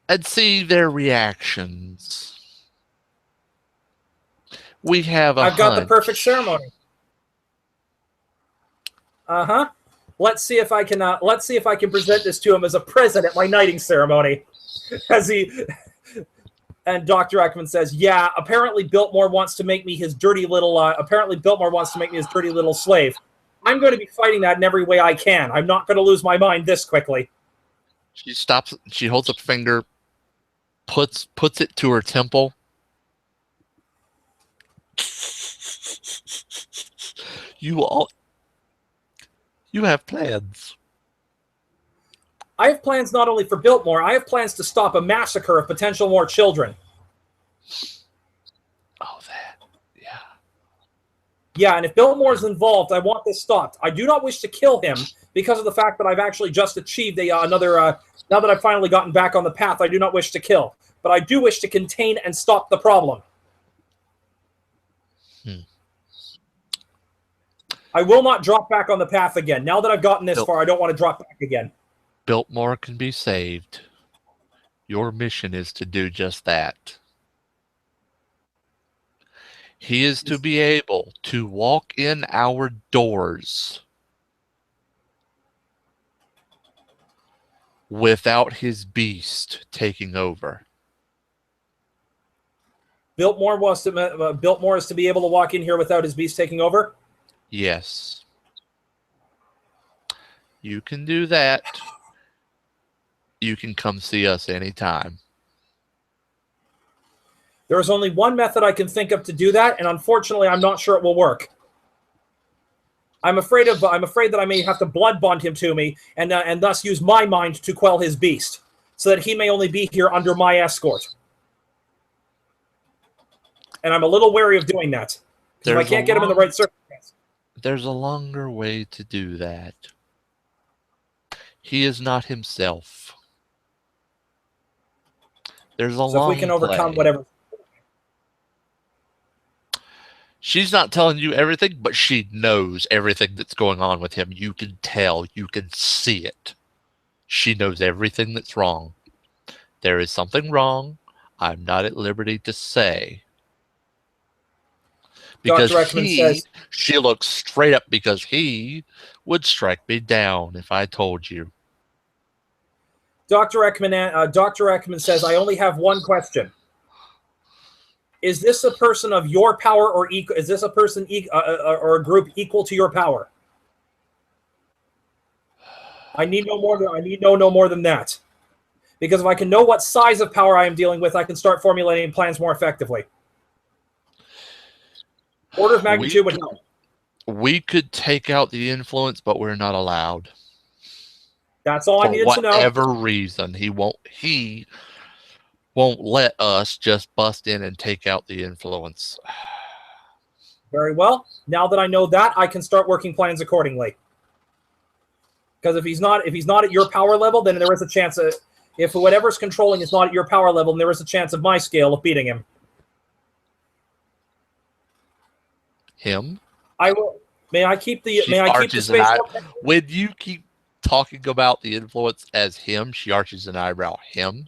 And see their reactions. We have I've got the perfect ceremony. Uh-huh. Let's see if I can present this to him as a present at my knighting ceremony. And Dr. Ekman says, "Yeah, apparently Biltmore wants to make me his dirty little slave. I'm going to be fighting that in every way I can. I'm not going to lose my mind this quickly." She stops, she holds up a finger, puts it to her temple. You have plans. I have plans not only for Biltmore, I have plans to stop a massacre of potential more children. Oh, that. Yeah. Yeah, and if Biltmore is involved, I want this stopped. I do not wish to kill him because of the fact that I've actually just achieved another... now that I've finally gotten back on the path, I do not wish to kill. But I do wish to contain and stop the problem. I will not drop back on the path again. Now that I've gotten this far, I don't want to drop back again. Biltmore can be saved. Your mission is to do just that. He is to be able to walk in our doors without his beast taking over. Biltmore is to be able to walk in here without his beast taking over? Yes. You can do that. You can come see us anytime. There is only one method I can think of to do that, and unfortunately, I'm not sure it will work. I'm afraid that I may have to blood bond him to me, and thus use my mind to quell his beast, so that he may only be here under my escort. And I'm a little wary of doing that. If I can't get him in the right circumstance. There's a longer way to do that. He is not himself. There's a long So if we can overcome whatever. She's not telling you everything, but she knows everything that's going on with him. You can tell. You can see it. She knows everything that's wrong. There is something wrong. I'm not at liberty to say. Because she looks straight up because he would strike me down if I told you. Dr. Ekman says, I only have one question. Is this a person of your power, or is this a person or a group equal to your power? I need no more than that. Because if I can know what size of power I am dealing with, I can start formulating plans more effectively. Order of magnitude would help. We could take out the influence, but we're not allowed. That's all I needed to know. For whatever reason, he won't let us just bust in and take out the influence. Very well. Now that I know that, I can start working plans accordingly. Because if he's not at your power level, then there is a chance that if whatever's controlling is not at your power level, then there is a chance of my scale of beating him. Him? I will. May I keep the space? When you keep talking about the influence as him, she arches an eyebrow. Him?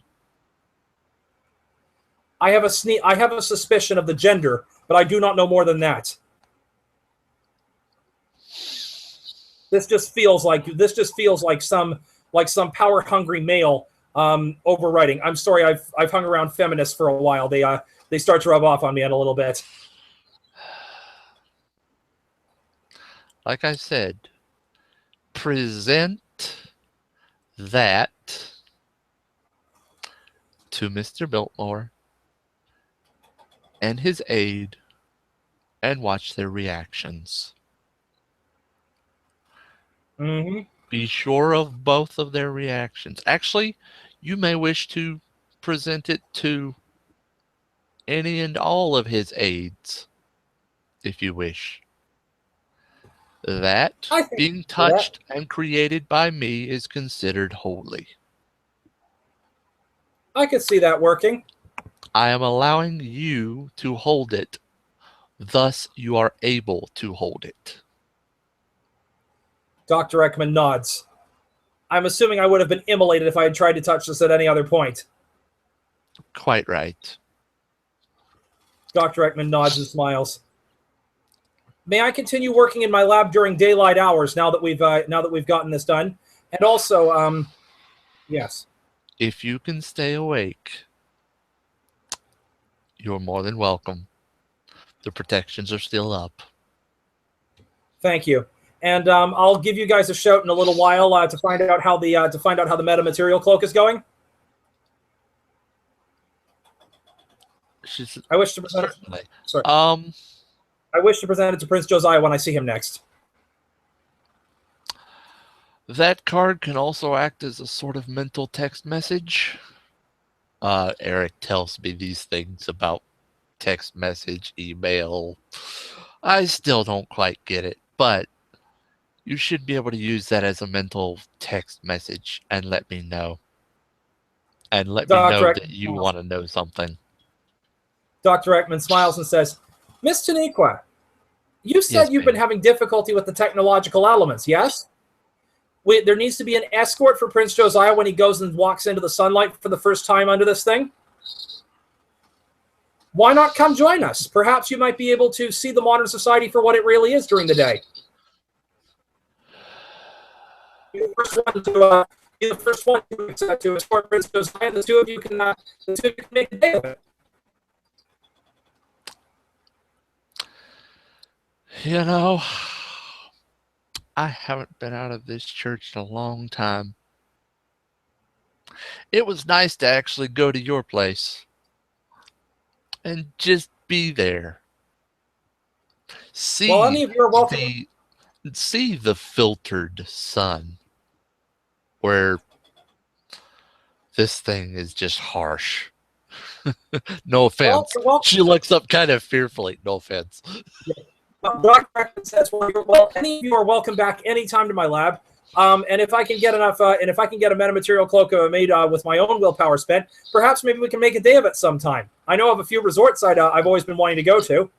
I have a suspicion of the gender, but I do not know more than that. This just feels like some power hungry male overwriting. I'm sorry, I've hung around feminists for a while. They start to rub off on me a little bit. Like I said, present that to Mr. Biltmore and his aide and watch their reactions. Mm-hmm. Be sure of both of their reactions. Actually, you may wish to present it to any and all of his aides, if you wish. That being touched and created by me is considered holy. I could see that working. I am allowing you to hold it. Thus, you are able to hold it. Dr. Ekman nods. I'm assuming I would have been immolated if I had tried to touch this at any other point. Quite right. Dr. Ekman nods and smiles. May I continue working in my lab during daylight hours now that we've gotten this done? And also, yes. If you can stay awake, you're more than welcome. The protections are still up. Thank you. And I'll give you guys a shout in a little while to find out how the metamaterial cloak is going. I wish to present it. Sorry. I wish to present it to Prince Josiah when I see him next. That card can also act as a sort of mental text message. Eric tells me these things about text message, email. I still don't quite get it, but you should be able to use that as a mental text message and let me know. And let me know that you want to know something. Dr. Ekman smiles and says, Miss Taniqua, you said you've been having difficulty with the technological elements, yes? There needs to be an escort for Prince Josiah when he goes and walks into the sunlight for the first time under this thing? Why not come join us? Perhaps you might be able to see the modern society for what it really is during the day. You're the first one to escort Prince Josiah. The two of you can make a day of it. You know, I haven't been out of this church in a long time. It was nice to actually go to your place and just be there. See, any of you are welcome. See the filtered sun, where this thing is just harsh. No offense. She looks up kind of fearfully. No offense. Dr. Ekman says, "Well, any of you are welcome back anytime to my lab. And if I can get enough, and if I can get a metamaterial cloak made with my own willpower spent, perhaps maybe we can make a day of it sometime. I know of a few resorts I've always been wanting to go to.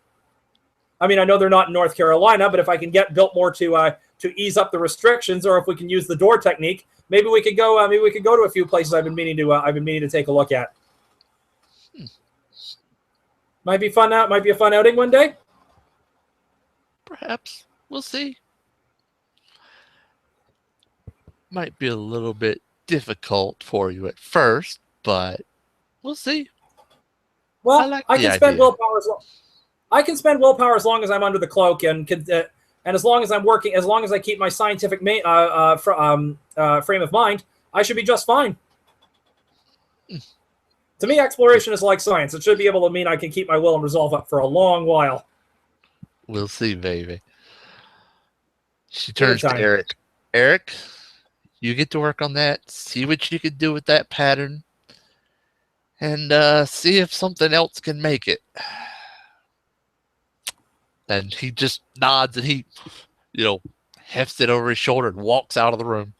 I mean, I know they're not in North Carolina, but if I can get Biltmore to ease up the restrictions, or if we can use the door technique, maybe we could go. Maybe we could go to a few places I've been meaning to take a look at. Might be fun. Might be a fun outing one day. Perhaps. We'll see. Might be a little bit difficult for you at first, but we'll see. Well, I can spend willpower. I can spend willpower as long as I'm under the cloak, and as long as I'm working, as long as I keep my scientific frame of mind, I should be just fine. To me, exploration is like science. It should be able to mean I can keep my will and resolve up for a long while. We'll see, baby. She turns to Eric. Eric, you get to work on that. See what you can do with that pattern. And see if something else can make it. And he just nods and he, hefts it over his shoulder and walks out of the room.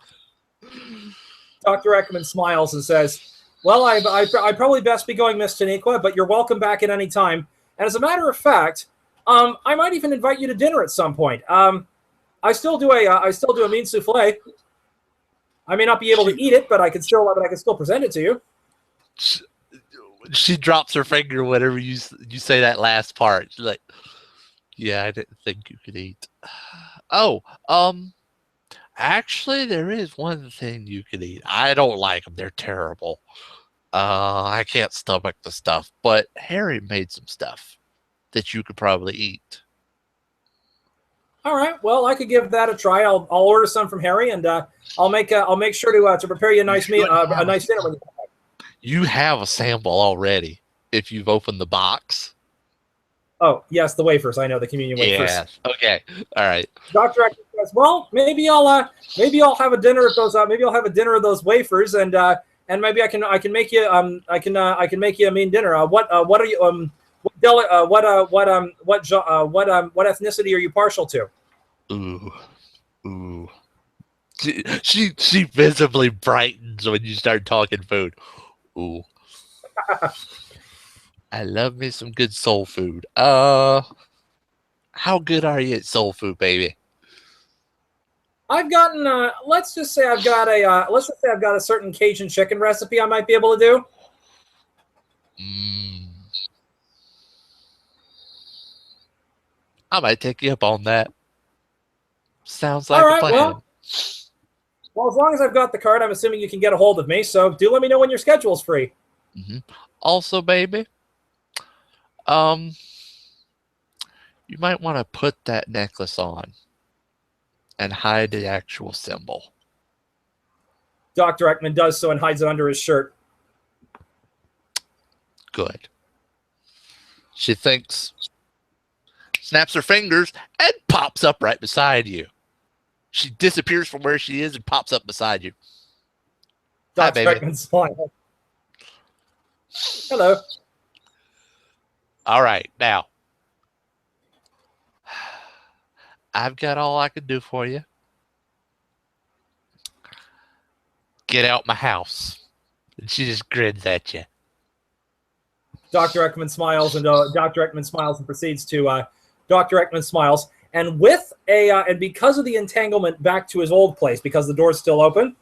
Dr. Ekman smiles and says, well, I probably best be going, Miss Taniqua, but you're welcome back at any time. And as a matter of fact, I might even invite you to dinner at some point. I still do a mean souffle. I may not be able to eat it, but I can still present it to you. She drops her finger whenever you say that last part. She's like, yeah, I didn't think you could eat. Oh, actually, there is one thing you could eat. I don't like them. They're terrible. I can't stomach the stuff, but Harry made some stuff that you could probably eat. All right. Well, I could give that a try. I'll order some from Harry, and I'll make sure to prepare you a nice meal, a nice dinner when you come back. You have a sample already if you've opened the box. Oh yes, the wafers. I know the communion wafers. Yeah. Okay. All right. Dr. Ekman says, well, maybe I'll have a dinner at those. Maybe I'll have a dinner of those wafers, and maybe I can make you I can make you a mean dinner. What are you what ethnicity are you partial to? Ooh. She visibly brightens when you start talking food. Ooh. I love me some good soul food. How good are you at soul food, baby? I've gotten let's just say I've got a certain Cajun chicken recipe I might be able to do. I might take you up on that. Sounds like a plan. Well, as long as I've got the card, I'm assuming you can get a hold of me. So do let me know when your schedule's free. Also, baby, you might want to put that necklace on and hide the actual symbol. Dr. Ekman does so and hides it under his shirt. Good. She thinks, snaps her fingers, and pops up right beside you. She disappears from where she is and pops up beside you. Dr. Ekman smiles. Hello. All right, now. I've got all I can do for you. Get out my house. And she just grins at you. Dr. Ekman smiles, and Dr. Ekman smiles and proceeds to Dr. Ekman smiles, and with and because of the entanglement back to his old place, because the door's still open,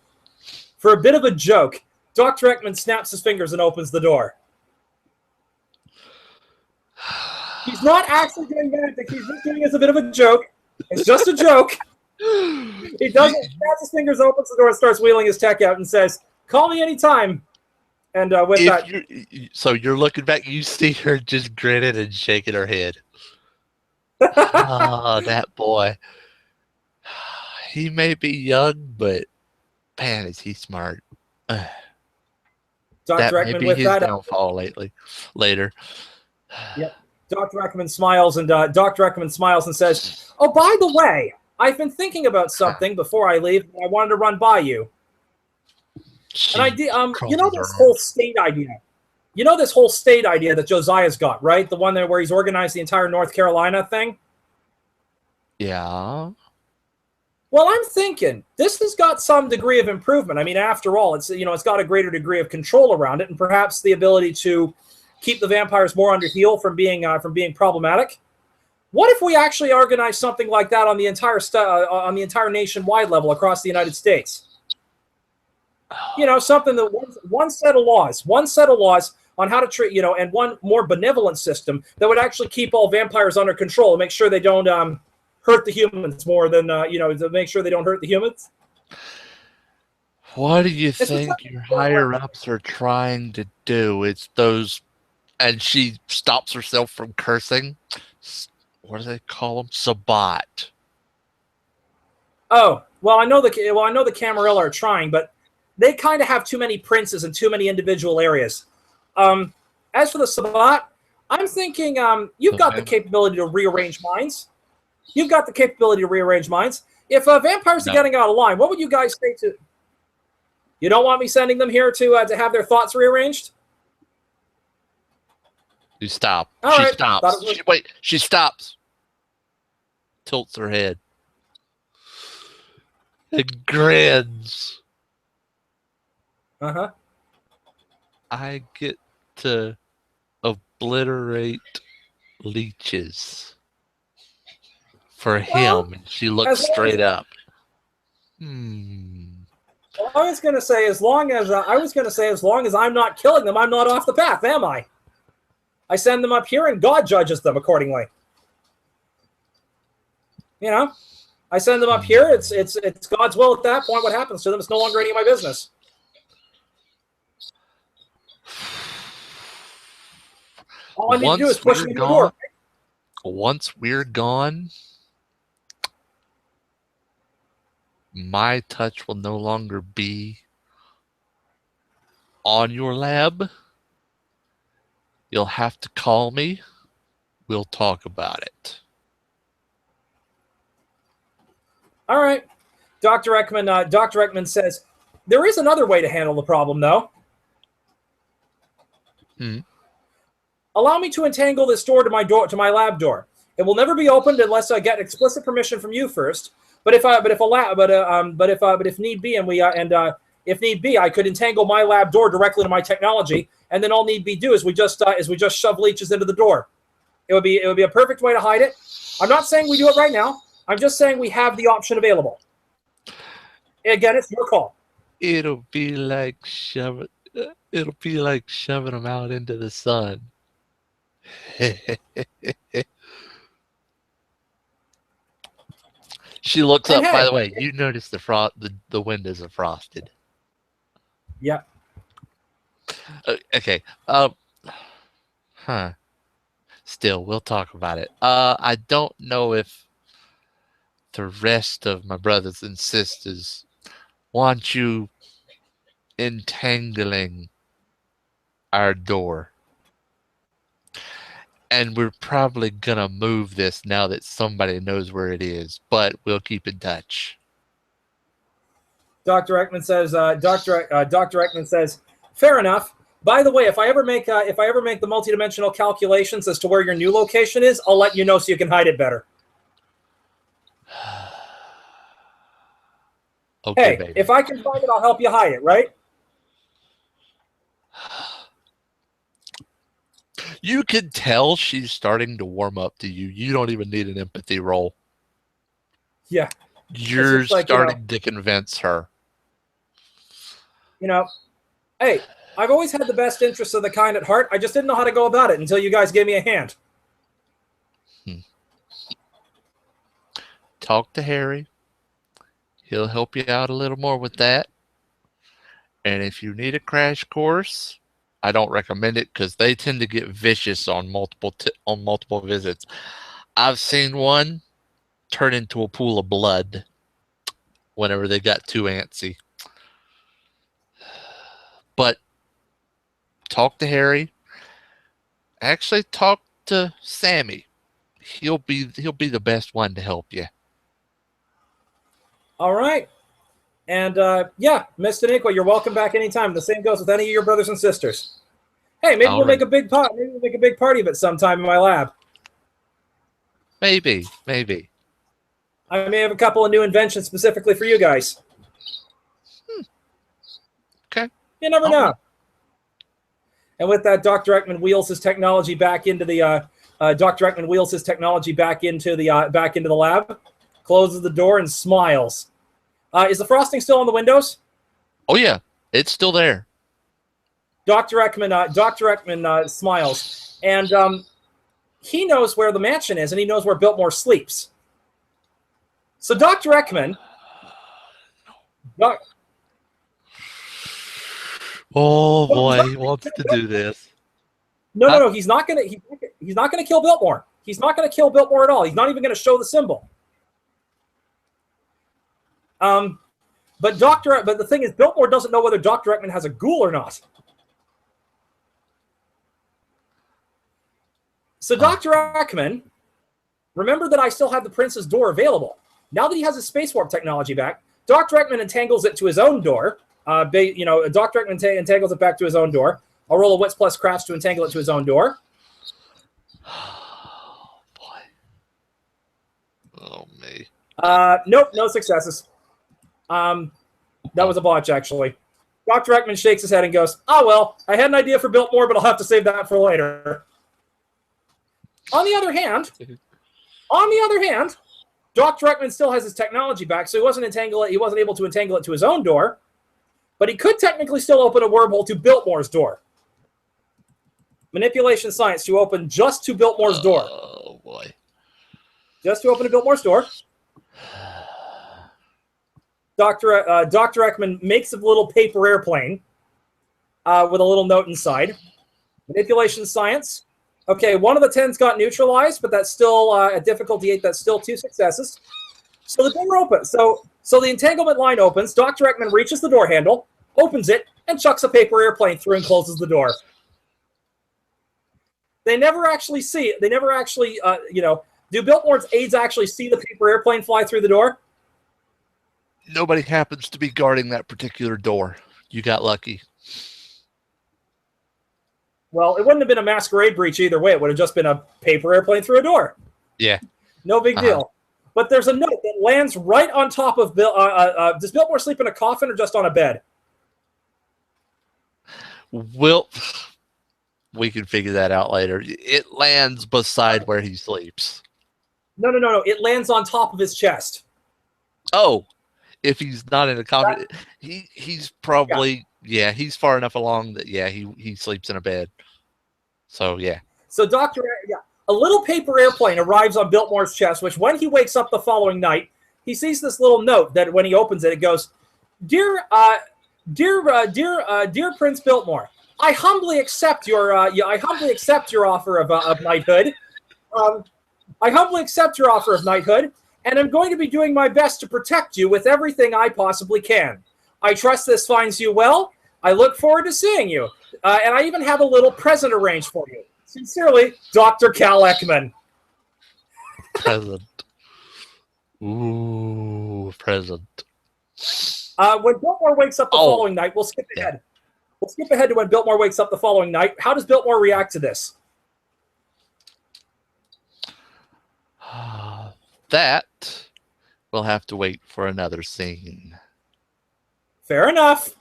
for a bit of a joke, Dr. Ekman snaps his fingers and opens the door. He's not actually doing that. He's just doing it as a bit of a joke. It's just a joke. He doesn't snap his fingers, opens the door, and starts wheeling his tech out and says, "Call me anytime." And with that, so you're looking back, you see her just grinning and shaking her head. Oh, that boy. He may be young, but man, is he smart. Dr. That Ekman, may be with his that, downfall later. Yep. Dr. Ekman smiles, and Dr. Ekman smiles and says, "Oh, by the way, I've been thinking about something before I leave. I wanted to run by you." And I did, you know, this whole state idea. You know this whole state idea that Josiah's got, right? The one where he's organized the entire North Carolina thing. Yeah. Well, I'm thinking this has got some degree of improvement. I mean, after all, it's it's got a greater degree of control around it, and perhaps the ability to keep the vampires more under heel from being problematic. What if we actually organize something like that on the entire nationwide level across the United States? You know, something that one set of laws on how to treat, and one more benevolent system that would actually keep all vampires under control and make sure they don't hurt the humans more than to make sure they don't hurt the humans. What do you think your higher ups are trying to do? It's those, and she stops herself from cursing. What do they call them? Sabbat. Oh, well, I know the Camarilla are trying, but they kind of have too many princes and too many individual areas. As for the Sabbat, I'm thinking you've got the capability to rearrange minds. You've got the capability to rearrange minds. If vampires are getting out of line, what would you guys say to? You don't want me sending them here to have their thoughts rearranged? You stop. All she right. stops. She stops. tilts her head and grins. Uh-huh. I get to obliterate leeches for Well, him. And she looks straight up. Well, I was going to say, as long as I'm not killing them, I'm not off the path, am I? I send them up here, and God judges them accordingly. You know, I send them up here. It's God's will at that point. What happens to them is no longer any of my business. All I need to do is push them through the door. Once we're gone, my touch will no longer be on your lab. You'll have to call me. We'll talk about it. All right. Dr. Ekman says, there is another way to handle the problem, though. Allow me to entangle this door to my lab door. It will never be opened unless I get explicit permission from you first. But if need be, if need be, I could entangle my lab door directly to my technology, and then all need be do is we just shove leeches into the door. It would be a perfect way to hide it. I'm not saying we do it right now. I'm just saying we have the option available. Again, it's your call. It'll be like shoving them out into the sun. She looks up. By the way, you notice the windows are frosted. Yeah. Okay. Still, we'll talk about it. I don't know if the rest of my brothers and sisters want you entangling our door. And we're probably gonna move this now that somebody knows where it is, but we'll keep in touch. Dr. Ekman says. Dr. Ekman says, fair enough. By the way, if I ever make the multidimensional calculations as to where your new location is, I'll let you know so you can hide it better. Okay, hey, baby. If I can find it, I'll help you hide it, right? You can tell she's starting to warm up to you. You don't even need an empathy roll. Yeah. You're starting to convince her. Hey, I've always had the best interests of the kind at heart. I just didn't know how to go about it until you guys gave me a hand. Talk to Harry. He'll help you out a little more with that. And if you need a crash course, I don't recommend it because they tend to get vicious on multiple visits. I've seen one turn into a pool of blood whenever they got too antsy. But talk to Harry. Actually, talk to Sammy. He'll be the best one to help you. All right. And yeah, Mr. Nico, you're welcome back anytime. The same goes with any of your brothers and sisters. Hey, maybe we'll make a big party. Maybe we'll make a big party of it sometime in my lab. Maybe. I may have a couple of new inventions specifically for you guys. Okay. You never know. And with that, Dr. Ekman wheels his technology back into the lab, closes the door, and smiles. Is the frosting still on the windows? Oh yeah, it's still there. Dr. Ekman smiles, and he knows where the mansion is, and he knows where Biltmore sleeps. So Dr. Ekman, oh boy, he wants to do this. No, he's not gonna kill Biltmore. He's not gonna kill Biltmore at all. He's not even gonna show the symbol. But the thing is, Biltmore doesn't know whether Dr. Ekman has a ghoul or not. So Dr. Ekman, remember that I still have the prince's door available. Now that he has his space warp technology back, Dr. Ekman entangles it to his own door. Dr. Ekman entangles it back to his own door. I'll roll a Wits plus Crafts to entangle it to his own door. Oh, boy. Oh, me. Nope, no successes. That was a botch, actually. Dr. Ekman shakes his head and goes, "Oh, well, I had an idea for Biltmore, but I'll have to save that for later." On the other hand, Dr. Ekman still has his technology back, so he wasn't able to entangle it to his own door, but he could technically still open a wormhole to Biltmore's door. Manipulation science to open just to Biltmore's door. Oh, boy. Just to open to Biltmore's door. Dr. Ekman makes a little paper airplane with a little note inside. Manipulation science. Okay, one of the 10s got neutralized, but that's still at difficulty 8. That's still 2 successes. So the door opens. So the entanglement line opens. Dr. Ekman reaches the door handle, opens it, and chucks a paper airplane through and closes the door. They never actually see it. They never actually, do Biltmore's aides actually see the paper airplane fly through the door? Nobody happens to be guarding that particular door. You got lucky. Well, it wouldn't have been a masquerade breach either way. It would have just been a paper airplane through a door. Yeah. No big deal. But there's a note that lands right on top of Bill. Does Biltmore sleep in a coffin or just on a bed? We can figure that out later. It lands beside where he sleeps. No. It lands on top of his chest. Oh, if he's not in a coffin, he's probably he's far enough along that he sleeps in a bed. So So a little paper airplane arrives on Biltmore's chest, which when he wakes up the following night, he sees this little note that when he opens it, it goes, "Dear Prince Biltmore, I humbly accept your offer of knighthood. I humbly accept your offer of knighthood, and I'm going to be doing my best to protect you with everything I possibly can. I trust this finds you well. I look forward to seeing you. And I even have a little present arranged for you. Sincerely, Dr. Cal Ekman." Present. Ooh, present. When Biltmore wakes up the following night, we'll skip ahead. We'll skip ahead to when Biltmore wakes up the following night. How does Biltmore react to this? That will have to wait for another scene. Fair enough.